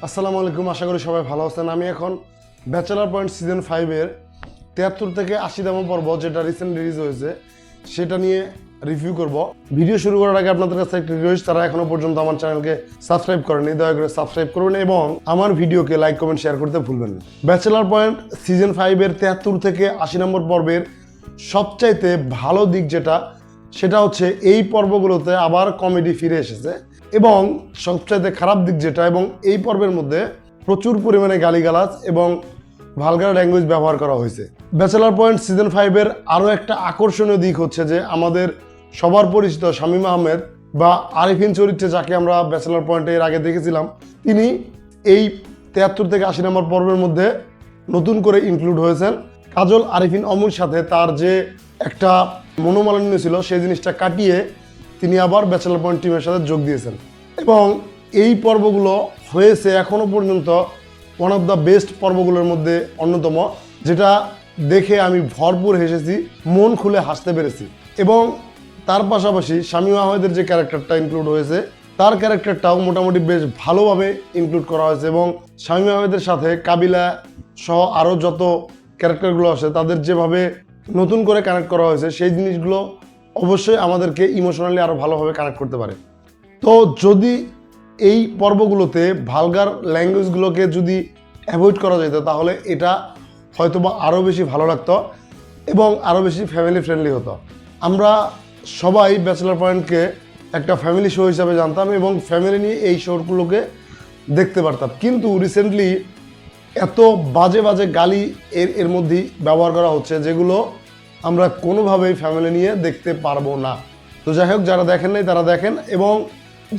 আসসালামু আলাইকুম, আশা করি সবাই ভালো আছেন। আমি এখন ব্যাচেলার পয়েন্ট সিজন 5-এর 73 থেকে 80তম পর্ব, যেটা রিসেন্ট রিলিজ হয়েছে, সেটা নিয়ে রিভিউ করব। ভিডিও শুরু করার আগে আপনাদের কাছে একটা রিকোয়েস্ট, তারা এখনো পর্যন্ত আমার চ্যানেলকে সাবস্ক্রাইব করেনি, দয়া করে সাবস্ক্রাইব করবেন এবং আমার ভিডিওকে লাইক কমেন্ট শেয়ার করতে ভুলবেন না। ব্যাচেলার পয়েন্ট সিজন 5-এর 73 থেকে 80 নম্বর পর্বের সবচাইতে ভালো দিক যেটা, সেটা হচ্ছে এই পর্বগুলোতে আবার কমেডি ফিরে এসেছে। এবং সবচাইতে খারাপ দিক যেটা, এবং এই পর্বের মধ্যে প্রচুর পরিমাণে গালিগালাজ এবং ভালগার ল্যাঙ্গুয়েজ ব্যবহার করা হয়েছে। ব্যাচেলার পয়েন্ট সিজন 5-এর আরও একটা আকর্ষণীয় দিক হচ্ছে যে আমাদের সবার পরিচিত শামীম আহমেদ বা আরিফিন চরিত্রে, যাকে আমরা ব্যাচেলার পয়েন্টে এর আগে দেখেছিলাম, তিনি এই 73 থেকে 80 নম্বর পর্বের মধ্যে নতুন করে ইনক্লুড হয়েছেন। কাজল আরিফিন অমুর সাথে তার যে একটা মনোমালিন্য ছিল, সেই জিনিসটা কাটিয়ে তিনি আবার ব্যাচেলার পয়েন্ট টিমের সাথে যোগ দিয়েছেন। এবং এই পর্বগুলো হয়েছে এখনো পর্যন্ত ওয়ান অফ দ্য বেস্ট পর্বগুলোর মধ্যে অন্যতম, যেটা দেখে আমি ভরপুর হেসেছি, মন খুলে হাসতে পেরেছি। এবং তার পাশাপাশি শামীম আহমেদের যে ক্যারেক্টারটা ইনক্লুড হয়েছে, তার ক্যারেক্টারটাও মোটামুটি বেশ ভালোভাবে ইনক্লুড করা হয়েছে। এবং শামীম আহমেদের সাথে কাবিলা সহ আরও যত ক্যারেক্টারগুলো আছে, তাদের যেভাবে নতুন করে কানেক্ট করা হয়েছে, সেই জিনিসগুলো অবশ্যই আমাদেরকে ইমোশনালি আরও ভালোভাবে কানেক্ট করতে পারে। তো যদি এই পর্বগুলোতে ভালগার ল্যাঙ্গুয়েজগুলোকে যদি অ্যাভয়েড করা যেত, তাহলে এটা হয়তোবা আরও বেশি ভালো লাগতো এবং আরও বেশি ফ্যামিলি ফ্রেন্ডলি হতো। আমরা সবাই ব্যাচেলার পয়েন্টকে একটা ফ্যামিলি শো হিসাবে জানতাম এবং ফ্যামিলি নিয়ে এই শোগুলোকে দেখতে পারতাম। কিন্তু রিসেন্টলি এত বাজে বাজে গালি এর মধ্যেই ব্যবহার করা হচ্ছে, যেগুলো আমরা কোনোভাবেই ফ্যামিলি নিয়ে দেখতে পারবো না। তো যাই হোক, যারা দেখেন নাই তারা দেখেন, এবং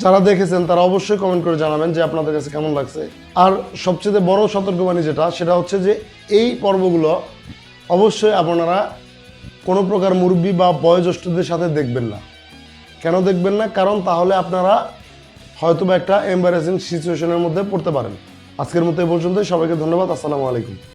যারা দেখেছেন তারা অবশ্যই কমেন্ট করে জানাবেন যে আপনাদের কাছে কেমন লাগছে। আর সবচেয়ে বড় সতর্কবাণী যেটা, সেটা হচ্ছে যে এই পর্বগুলো অবশ্যই আপনারা কোনো প্রকার মুরব্বি বা বয়োজ্যেষ্ঠদের সাথে দেখবেন না। কেন দেখবেন না? কারণ তাহলে আপনারা হয়তোবা একটা এম্বারেসিং সিচুয়েশনের মধ্যে পড়তে পারেন। আজকের মতো এই পর্যন্তই। সবাইকে ধন্যবাদ। আসসালামু আলাইকুম।